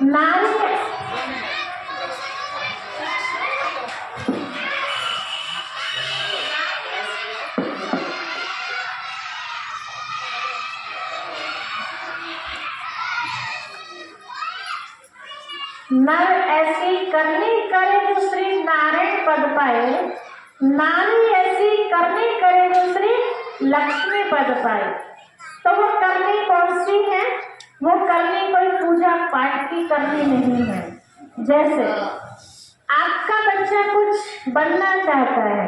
नारी नर ऐसी करनी करे जो श्री नारायण पद पाए, नारी ऐसी करनी करे जो श्री लक्ष्मी पद पाए। तो वो करनी कौन सी है? वो करनी कोई पूजा पाठ की करनी नहीं है। जैसे आपका बच्चा कुछ बनना चाहता है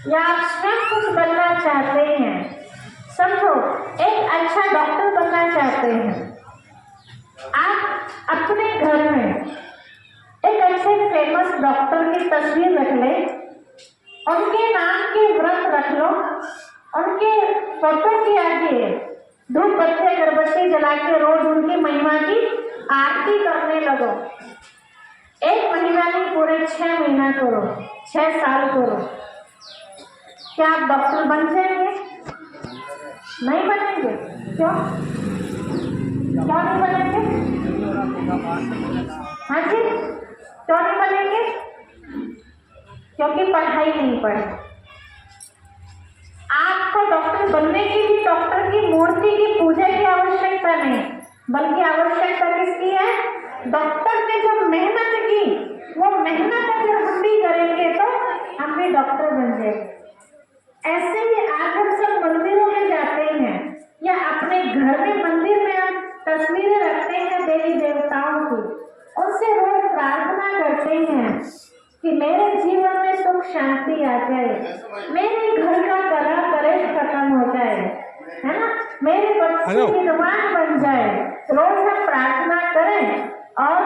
या आप स्वयं कुछ बनना चाहते हैं, समझो एक अच्छा डॉक्टर बनना चाहते हैं, आप अपने घर में एक अच्छे फेमस डॉक्टर की तस्वीर रख ले, उनके नाम के व्रत रख लो, उनके फोटो के आगे धूप बत्ती अगरबत्ती जला के रोज उनकी महिमा की आरती करने लगो। एक महीना नहीं, पूरे 6 महीना करो, 6 साल करो। क्या आप डॉक्टर बन जाएंगे? नहीं बनेंगे। क्यों क्यों नहीं बनेंगे? हाँ जी, क्यों नहीं बनेंगे? क्योंकि पढ़ाई नहीं पढ़ी। आपको डॉक्टर बनने के लिए डॉक्टर की मूर्ति की पूजा की आवश्यकता नहीं, बल्कि आवश्यकता किसकी है? डॉक्टर ने जो मेहनत की, वो मेहनत अगर हम भी करेंगे तो हम भी डॉक्टर बन जाएंगे। ऐसे ही आज हम सब मंदिरों में जाते हैं या अपने घर में मंदिर में हम तस्वीरें रखते हैं देवी देवताओं की, उनसे रोज प्रार्थना करते हैं कि मेरे जीवन में सुख शांति आ जाए, मेरे घर का कलह कलेश खत्म हो जाए, है ना, मेरे बच्चे विद्वान बन जाए। रोज हम प्रार्थना करें और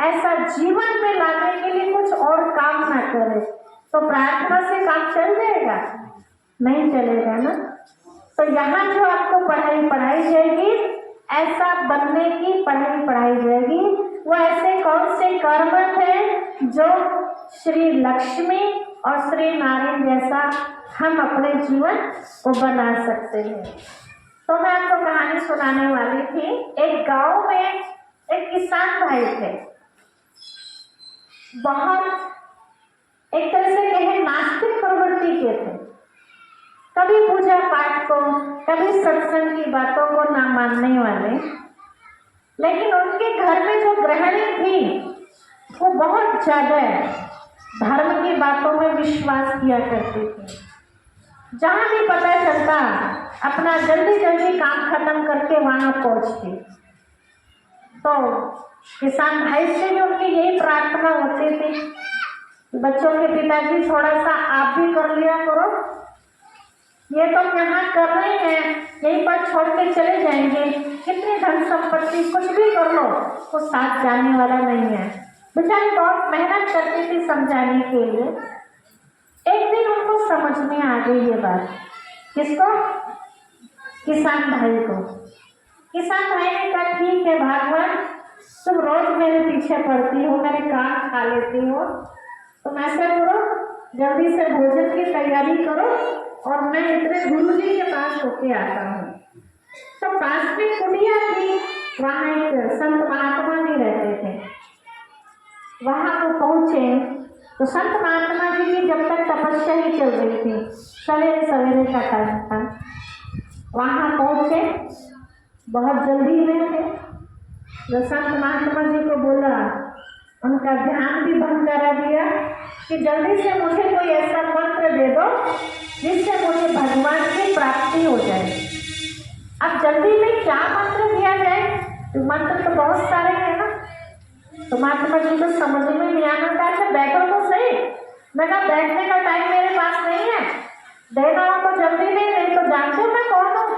ऐसा जीवन में लाने के लिए कुछ और काम ना करें, तो प्रार्थना से काम चल जाएगा? नहीं चलेगा ना। तो यहाँ जो आपको पढ़ाई जाएगी, ऐसा बनने की पढ़ाई जाएगी, वो ऐसे कौन से कर्म थे जो श्री लक्ष्मी और श्री नारायण जैसा हम अपने जीवन को बना सकते हैं। तो मैं आपको कहानी सुनाने वाली थी। एक गांव में एक किसान भाई थे, बहुत एक तरह से कहें नास्तिक प्रवृत्ति के थे, कभी पूजा पाठ को, कभी सत्संग की बातों को ना मानने वाले। लेकिन उनके घर में जो गृहिणी थी वो बहुत ज्यादा धर्म की बातों में विश्वास किया करती थी। जहाँ भी पता चलता अपना जल्दी जल्दी काम खत्म करके वहां पहुंचती। तो किसान भाई से भी उनकी यही प्रार्थना होती थी, बच्चों के पिताजी थोड़ा सा आप भी कर लिया करो, ये तो यहाँ कर रहे हैं, यहीं पर छोड़ के चले जाएंगे, कितनी धन संपत्ति कुछ भी कर लो, वो साथ जाने वाला नहीं है। बेचारी बहुत मेहनत करती थी समझाने के लिए। एक दिन उनको समझ में आ गई ये बात। किसको? किसान भाई को। किसान भाई ने कहा ठीक है भगवान, तुम रोज मेरे पीछे पड़ती हो, मेरे काम खा लेती हो, तुम ऐसा करो जल्दी से भोजन की तैयारी करो और मैं इतने गुरुजी के पास होके आता हूँ। तो पास में कुटिया थी, वहाँ एक संत महात्मा जी रहते थे। वहाँ वो पहुँचे तो संत महात्मा जी की जब तक तपस्या ही चल रही थी, सवेरे सवेरे का टाइम था। वहाँ पहुँचे, बहुत जल्दी में थे। जो संत महात्मा जी को बोला, उनका ध्यान भी भंग करा दिया कि जल्दी से मुझे कोई ऐसा मंत्र दे दो जिससे मुझे भगवान की प्राप्ति हो जाए। अब जल्दी में क्या मंत्र दिया जाए? तो मंत्र तो बहुत सारे हैं ना। तो महात्मा जी को समझ में नहीं आना था, बैठो तो सही। मैं कहा बैठने का टाइम मेरे पास नहीं है, देना हो तो जल्दी नहीं तो जानते हो मैं कौन हूँ?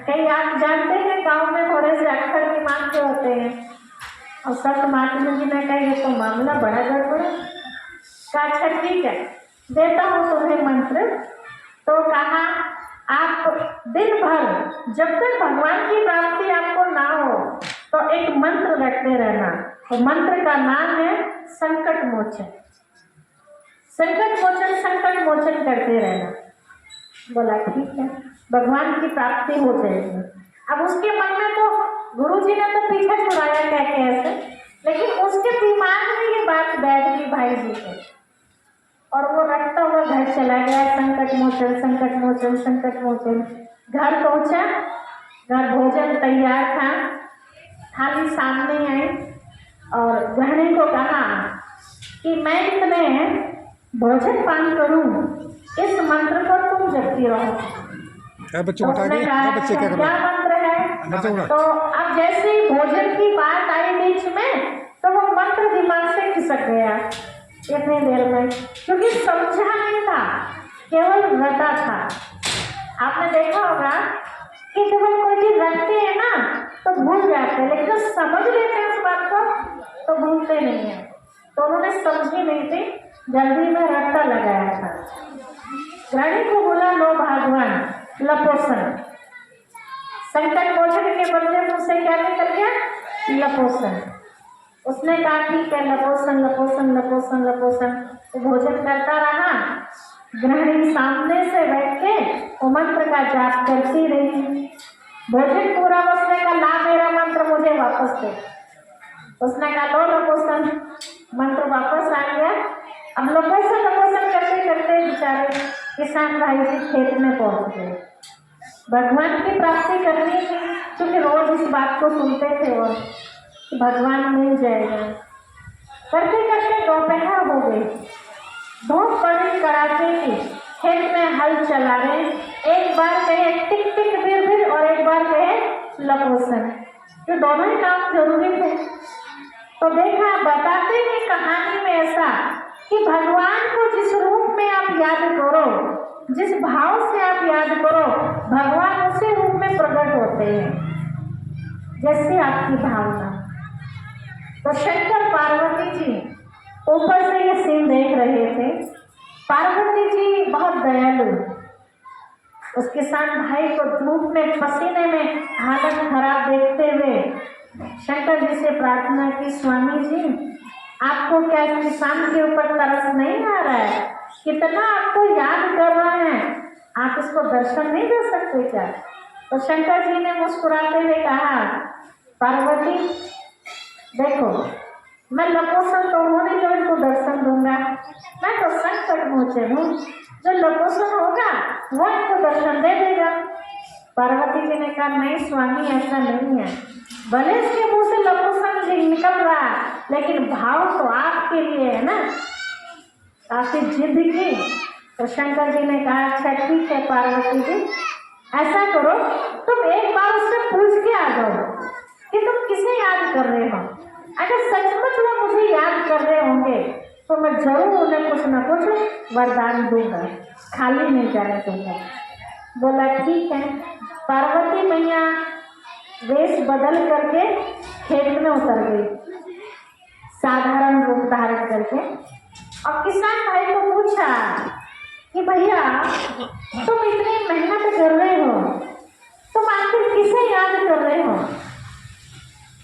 कई आप जानते हैं गाँव में थोड़े से अक्षर की मांग के होते हैं। और संत महात्मा जी ने कहा ये तो मामला बड़ा गड़बड़ है। कहा अच्छा ठीक है, देता हूँ तुम्हें मंत्र। तो कहा आप दिन भर जब तक भगवान की प्राप्ति आपको ना हो तो एक मंत्र रखते रहना। तो मंत्र का नाम है संकट मोचन। संकट मोचन, संकट मोचन करते रहना। बोला ठीक है, भगवान की प्राप्ति हो जाएगी। अब उसके मन में तो गुरु जी ने तो पीछे छुड़ाया, क्या पास बैठ गई भाई जी के, और वो रखता हुआ घर चला गया। संकट मोचन संकट मोचन संकट मोचन। घर पहुंचा, घर भोजन तैयार था, थाली सामने आई और गृहिणी को कहा कि मैं इतने भोजन पान करूं, इस मंत्र को तुम जपती रहो। बच्चों तो उसने कहा क्या मंत्र है? तो अब जैसे ही भोजन की बात आई बीच में, तो वो मंत्र दिमाग से खिसक गया इतनी देर में, क्योंकि समझा नहीं था, केवल रटा था। आपने देखा होगा कि जब हम कोई चीज रखते हैं ना तो भूल जाते हैं, लेकिन जब समझ लेते हैं उस बात को तो भूलते नहीं है। तो उन्होंने समझी नहीं थी, जल्दी में रट्टा लगाया था। गृहिणी को बोला लो भगवान लपोसन, संकट मोचन के बदले मुझसे क्या निकल गया? लपोसन। उसने कहा ठीक है, लपोसन लपोसन लपोसन लपोसन। तो भोजन करता रहा, गृहिणी सामने से बैठ के वो मंत्र का जाप करती रही। भोजन पूरा, उसने कहा ला मेरा मंत्र मुझे वापस दे। उसने कहा लो लपोसन, मंत्र वापस आ गया। अब लपोसन लपोसन करते करते बेचारे किसान भाई जी खेत में पहुंच गए। भगवान की प्राप्ति करनी थी, क्योंकि रोज इस बात को सुनते थे वो कि भगवान मिल जाएगा। करते करते दोपहर हो गई, धूप बड़ी कड़ाके की, खेत में हल चला रहे। एक बार कहे टिक टिक बिर बिर और एक बार कहे लपोसन, ये दोनों ही काम जरूरी थे। तो देखा, बताते हैं कहानी में ऐसा कि भगवान को जिस रूप में आप याद करो, जिस भाव से आप याद करो, भगवान उसी रूप में प्रकट होते हैं, जैसे आपकी भावना। तो शंकर पार्वती जी ऊपर से ये सीन देख रहे थे। पार्वती जी बहुत दयालु, उस किसान भाई को धूप में पसीने में हालत खराब देखते हुए शंकर जी से प्रार्थना की, स्वामी जी आपको क्या इस किसान के ऊपर तरस नहीं आ रहा है? कितना आपको याद कर रहा है, आप इसको दर्शन नहीं दे सकते क्या? तो शंकर जी ने मुस्कुराते हुए कहा, पार्वती देखो, मैं लपोसन तो हूँ नहीं जो इनको दर्शन दूंगा, मैं तो संकट मोचन हूँ, जो लपोसन होगा वो इनको दर्शन दे देगा। पार्वती जी ने कहा नहीं स्वामी, ऐसा नहीं है, भले इसके मुंह से लपोसन निकल रहा है, लेकिन भाव तो आपके लिए है ना। काफी जिद की तो शंकर जी ने कहा अच्छा ठीक है पार्वती जी, ऐसा करो तुम एक बार उससे पूछ के आ जाओ कि तुम किसे याद कर रहे हो। अगर सचमुच वो मुझे याद कर रहे होंगे तो मैं जरूर उन्हें कुछ न कुछ वरदान दूंगा, खाली नहीं जाने दूंगा। बोला ठीक है। पार्वती मैया वेश बदल करके खेत में उतर गई, साधारण रूप धारण करके, और किसान भाई को पूछा कि भैया तुम इतनी मेहनत कर रहे हो, तुम आखिर किसे याद कर रहे हो?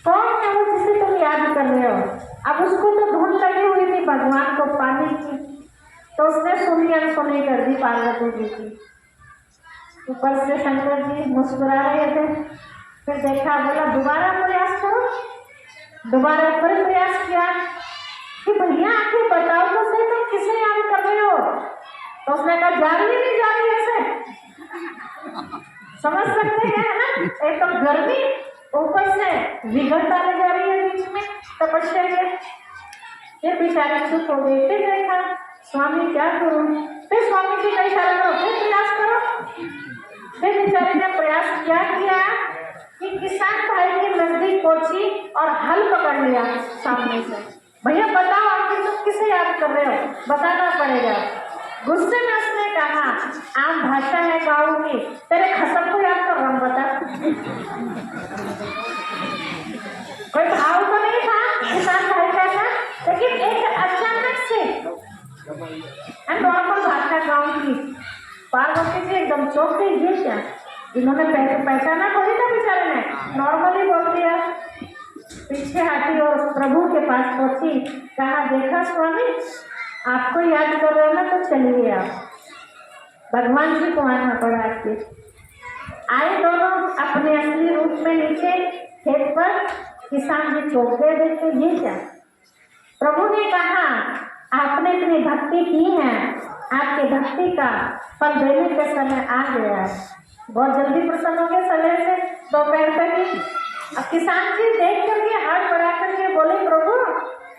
कौन है वो जिसे तुम याद कर रहे हो? अब उसको तो धुन लगी हुई थी भगवान को पाने की, तो उसने सुनी अनसुनी कर दी पार्वती जी की। ऊपर से शंकर जी मुस्कुरा रहे थे, फिर देखा, बोला दोबारा प्रयास करो। दोबारा फिर प्रयास किया कि भैया आखिर बताओ तो सही तुम किसे याद कर रहे हो? तो उसने कहा जा रही नहीं जा रही ऐसे, समझ सकते हैं ना, एक तो गर्मी ऊपर से विघट डाली जा रही है बीच में तपस्या के। फिर बेचारी चुप हो गई। फिर देखा स्वामी क्या करूं, फिर स्वामी जी का इशारा करो, फिर प्रयास करो। फिर बेचारे ने प्रयास क्या किया कि किसान भाई के नजदीक पहुंची और हल पकड़ लिया सामने से। भैया बताओ आखिर तुम किसे याद कर रहे हो, बताना पड़ेगा। गुस्से में उसने कहा आम भाषा है गाँव की, तेरे खसम को याद कर रहा हूँ, बता। कोई भाव तो नहीं था किसान भाई का था, लेकिन एक अचानक से नॉर्मल भाषा गाँव की। पार्वती जी एकदम चौंक गई, ये क्या, इन्होंने पहचाना थोड़ी था, बेचारे ने नॉर्मली बोल दिया। पीछे हटी और प्रभु के पास पहुंची, कहा देखा स्वामी आपको याद कर रहे हो ना, तो चलिए आप। भगवान जी को आना पड़ा आपके। आए दोनों अपने असली रूप में नीचे खेत पर। किसान जी चौंक गए, देखते ये क्या। प्रभु ने कहा आपने इतनी भक्ति की है, आपके भक्ति का फल देने का समय आ गया है। बहुत जल्दी प्रसन्न हो गए समय से दोपहर तक ही। अब किसान जी देख करके हाथ बढ़ा करके बोले प्रभु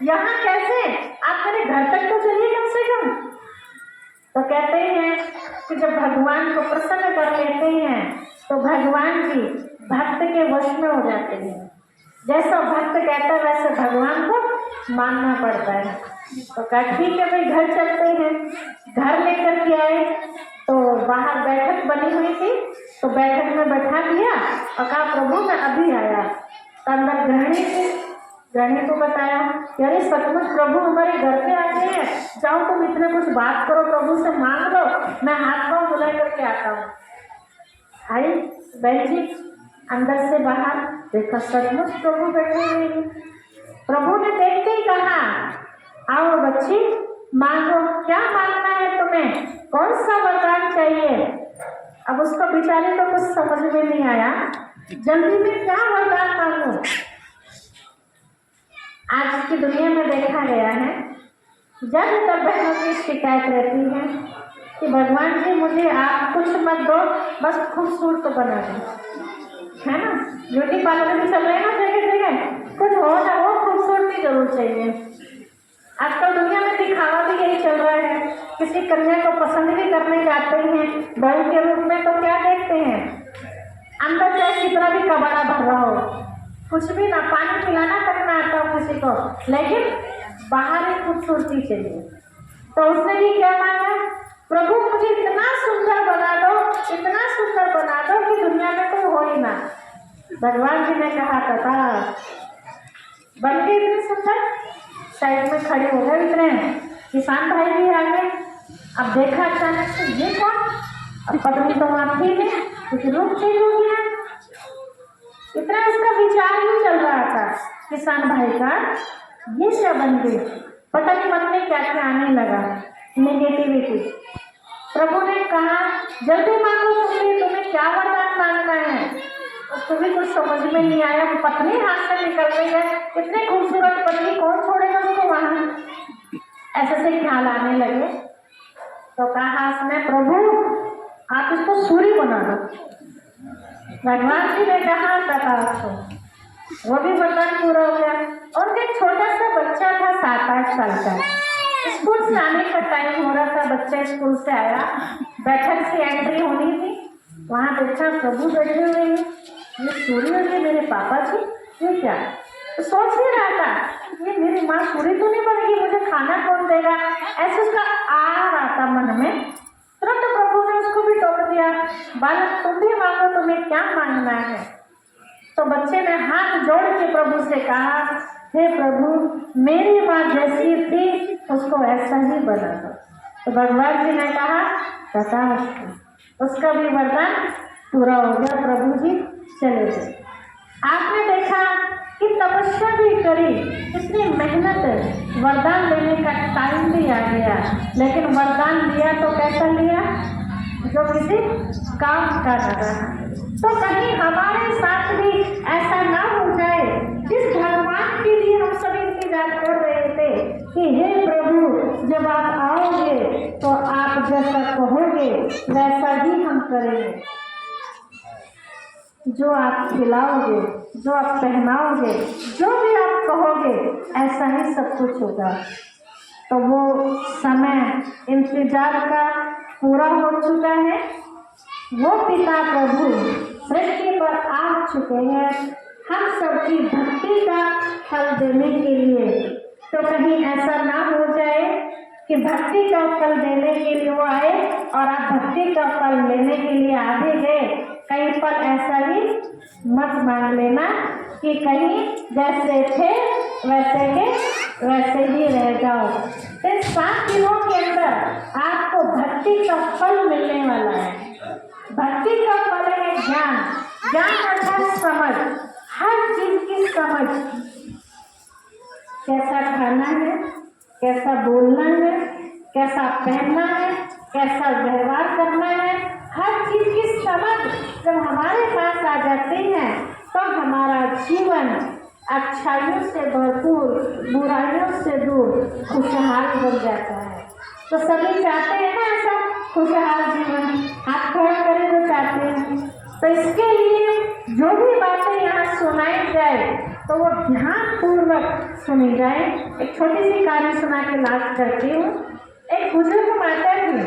यहाँ कैसे, आप मेरे घर तक तो चलिए कम से कम। तो कहते हैं कि जब भगवान को प्रसन्न कर लेते हैं तो भगवान जी भक्त के वश में हो जाते हैं। जैसा भक्त कहता है वैसे भगवान को मानना पड़ता है। तो कहा ठीक है भाई घर चलते हैं। घर लेकर के आए तो बाहर बैठक बनी हुई थी, तो बैठक में बैठा दिया और कहा प्रभु मैं अभी आया। तो अंदर गृहिणी थी, गृहिणी को बताया कि अरे सचमुच प्रभु हमारे घर पे आ गए हैं, जाओ तुम इतने कुछ बात करो, प्रभु से मांग लो, मैं हाथ पाँव धुला करके आता हूँ। आई बहन जी अंदर से बाहर देखा सचमुच प्रभु बैठे हुए हैं। प्रभु ने देखते ही कहा आओ बच्ची मांगो, क्या मांगना है तुम्हें, कौन सा वरदान चाहिए। अब उसको बेचारे को कुछ समझ में नहीं आया, जल्दी में क्या वरदान मांगो। आज की दुनिया में देखा गया है जब तब बहनों की शिकायत रहती है कि भगवान जी मुझे आप कुछ मत दो, बस खूबसूरत बना दो, है ना। ब्यूटी पार्लर भी चल रहे हैं ना जगह जगह, कुछ हो ना हो खूबसूरती जरूर चाहिए। आजकल दुनिया में दिखावा भी यही चल रहा है। किसी कन्या को पसंद भी करने जाते हैं बहू के रूप में तो क्या देखते हैं, अंदर चाहे कितना भी कबाड़ा भर रहा हो, कुछ भी ना, पानी पिलाना तक ना आता हो किसी को, लेकिन बाहर ही खूबसूरती चाहिए। तो उसने भी क्या मांगा, प्रभु मुझे इतना सुंदर बना दो, इतना सुंदर बना दो कि दुनिया में कोई हो ही ना। भगवान जी ने कहा था बन गई इतनी सुंदर, साइड में खड़े हो गए इतने किसान भाई भी आ गए। अब देखा अचानक से ये कौन, अब पत्नी तो वहाँ थी नहीं क्योंकि रूप चेंज हो गया। इतना उसका विचार ही चल रहा था किसान भाई का, ये क्या बन गई, पता नहीं मन में क्या क्या आने लगा, नेगेटिविटी। प्रभु ने कहा जल्दी मांगो, तुम्हें क्या वरदान मांगना है। उसको भी कुछ समझ में नहीं आया, पत्नी हाथ से निकल गई है, इतनी खूबसूरत पत्नी कौन छोड़ेगा उसको वहां, ऐसे से ख्याल आने लगे। तो कहा उसने प्रभु आप इसको सूर्य बना दो। भगवान जी ने कहा उसको, वो भी वरदान पूरा हो गया। और एक छोटा सा बच्चा था 7-8 साल का, स्कूल से आने का टाइम हो रहा था, बच्चा स्कूल से आया, बैठक से एंट्री होनी थी, वहाँ देखा प्रभु बैठे हुए हैं, ये सूर्य है मेरे पापा जी, ये क्या। तो सोच ही रहा था ये मेरी माँ सूर्य तो नहीं बनेगी, मुझे खाना कौन देगा, ऐसे उसका आ रहा था मन में। तुरंत प्रभु ने उसको भी टोक दिया, बालक तुम भी मांगो, तुम्हें क्या मांगना है। तो बच्चे ने हाथ जोड़ के प्रभु से कहा हे प्रभु मेरी माँ जैसी थी उसको ऐसा ही बना दो। तो भगवान जी ने कहा बता, उसका भी वरदान पूरा हो गया, प्रभु जी चले गए। आपने देखा कि तपस्या भी करी, इतनी मेहनत, वरदान लेने का टाइम भी आ गया, लेकिन वरदान लिया तो कैसा लिया, जो किसी काम का न रहा। तो कहीं हमारे साथ भी ऐसा ना हो जाए, जिस भगवान के लिए हम सब इंतजार कर रहे थे कि हे प्रभु जब आप आओगे तो आप जैसा कहोगे वैसा ही हम करेंगे, जो आप खिलाओगे, जो आप पहनाओगे, जो भी आप कहोगे ऐसा ही सब कुछ होगा। तो वो समय इंतजार का पूरा हो चुका है, वो पिता प्रभु सृष्टि पर आ चुके हैं हम सबकी भक्ति का फल देने के लिए। तो कहीं ऐसा ना हो जाए कि भक्ति का फल देने के लिए वो आए और आप भक्ति का फल लेने के लिए आगे गए, कहीं पर ऐसा ही मत मांग लेना कि कहीं जैसे थे वैसे के वैसे ही रह जाओ। इस 7 दिनों के अंदर आपको भक्ति का फल मिलने वाला है। भक्ति का फल है ज्ञान, ज्ञान अर्थात समझ, हर चीज की समझ, कैसा खाना है, कैसा बोलना है, कैसा पहनना है, कैसा व्यवहार करना है, हर चीज की समझ जब हमारे पास आ जाती है तो हमारा जीवन अच्छाइयों से भरपूर, बुराइयों से दूर खुशहाल बन जाता है। तो सभी चाहते हैं ना ऐसा खुशहाल जीवन, हाथ खड़ा करें तो चाहते हैं। तो इसके लिए जो भी बातें यहाँ सुनाई जाए तो वो ध्यानपूर्वक सुनी जाए। एक छोटी सी कहानी सुना के लास्ट करती हूँ। एक बुजुर्ग माता थी,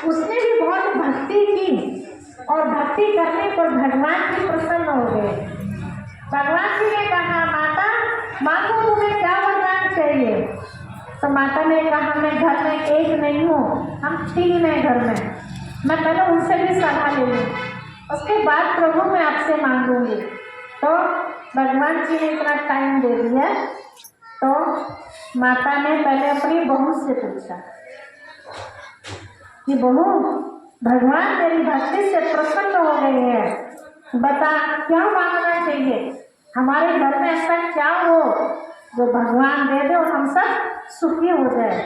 उसने भी बहुत भक्ति की और भक्ति करने पर भगवान जी प्रसन्न हो गए। भगवान जी ने कहा, माता मांगो, तुम्हें क्या वरदान चाहिए? तो माता ने कहा, मैं घर में एक नहीं हूँ, हम 3 हैं घर में, मैं पहले उनसे भी सलाह ले लूँ, उसके बाद प्रभु मैं आपसे मांगूंगी। तो भगवान जी ने इतना टाइम दे दिया। तो माता ने पहले अपनी बहू से पूछा कि बहू, भगवान मेरी भक्ति से प्रसन्न हो गए हैं, बता क्या मांगना चाहिए? हमारे घर में ऐसा क्या हो जो भगवान दे दे और हम सब सुखी हो जाए।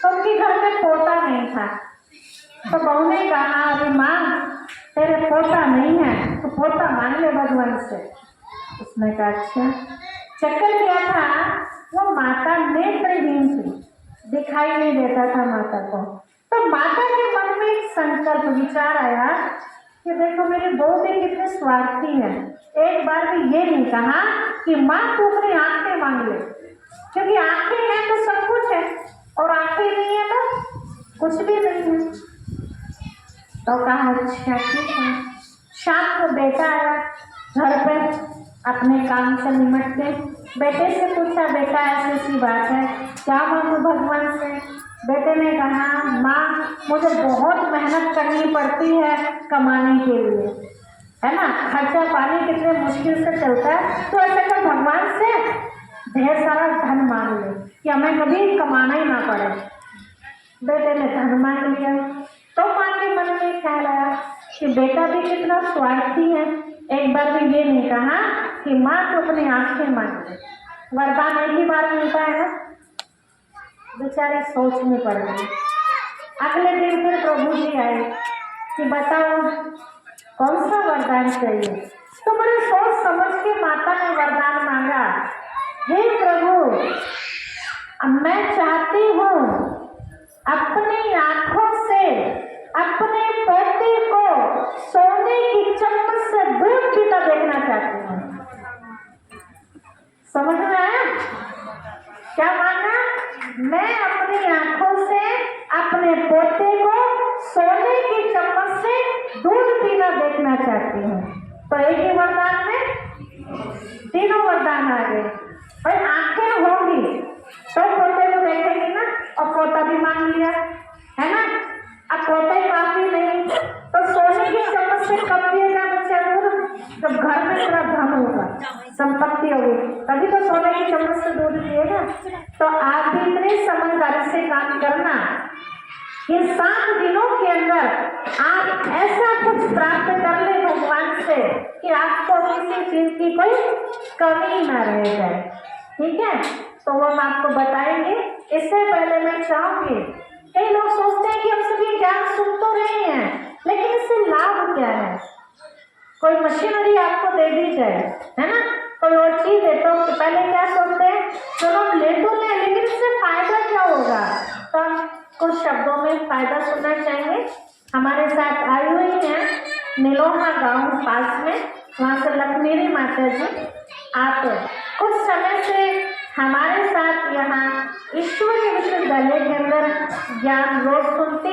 तो उनके घर में पोता नहीं था। तो बहू ने कहा, अरे माँ, तेरे पोता नहीं है तो पोता मांग ले भगवान से। उसने कहा अच्छा। चक्कर क्या था, वो माता नेत्रहीन थी, दिखाई नहीं देता था माता को। तो माता के मन में एक संकल्प विचार आया कि देखो मेरी बहू भी कितनी स्वार्थी है, एक बार भी ये नहीं कहा कि माँ तू अपनी आंखें मांग ले, क्योंकि आंखें हैं तो सब कुछ है और आंखें नहीं है तो कुछ भी नहीं है। तो कहा अच्छा ठीक है। शाम को बेटा आया घर पे अपने काम से निमट के, बेटे से पूछा, बेटा ऐसी ऐसी बात है, क्या मांगू भगवान से? बेटे ने कहा, माँ मुझे बहुत मेहनत करनी पड़ती है कमाने के लिए, है ना, खर्चा पानी कितने मुश्किल से चलता है, तो ऐसे कर भगवान से ढेर सारा धन मांग ले कि हमें कभी कमाना ही ना पड़े। बेटे ने धन मांग लिया। तो माँ के मन में ख्याल आया कि बेटा भी कितना स्वार्थी है, एक बार भी ये नहीं कहा कि माँ तो अपनी आंखें मांग ले। वरदान एक ही बार मिलता है ना। बेचारे सोच में पड़ गए। अगले दिन फिर प्रभु जी आए कि बताओ कौन सा वरदान चाहिए? तो बड़े सोच समझ के माता ने वरदान मांगा, हे प्रभु, मैं चाहती हूँ अपनी आंखों से अपने पोते को सोने की चम्मच से दूध पीता देखना चाहती हूँ। समझ में आया क्या मांगा? मैं अपनी आंखों से अपने पोते को सोने की चम्मच से दूध पीना देखना चाहती हूँ। तो एक ही वरदान में 3 वरदान आ गए। भाई आंखें होंगी तो पोते को देखेगी ना, और पोता भी मांग लिया, है ना। अब पोते काफी नहीं तो सोने की चम्मच से कब पिएगा बच्चा दूध? जब घर में पूरा धन होगा, संपत्ति होगी, तभी तो सोने की चम्मच से दूध पिएगा। तो आप भी इतने समझदारी से काम करना, इन 7 दिनों के अंदर आप ऐसा कुछ प्राप्त कर ले भगवान से कि आपको किसी चीज की कोई कमी ना रह जाए। ठीक है, तो वो हम आपको बताएंगे। इससे पहले मैं चाहूंगी, कई लोग सोचते हैं कि हम सभी ज्ञान सुन तो रहे हैं, लेकिन इससे लाभ क्या है? कोई मशीनरी आपको दे दी जाए, है ना, कोई और चीज है, तो पहले क्या सोचते हैं, चलो ले तो ले, लेकिन इससे फायदा क्या होगा? तो हम कुछ शब्दों में फायदा सुनना चाहेंगे। हमारे साथ आई हुई है नीलोहा गांव पास में, वहाँ से लक्ष्मी माता जी। आप कुछ समय से हमारे साथ यहाँ ईश्वरीय विश्वविद्यालय के अंदर ज्ञान रोज सुनते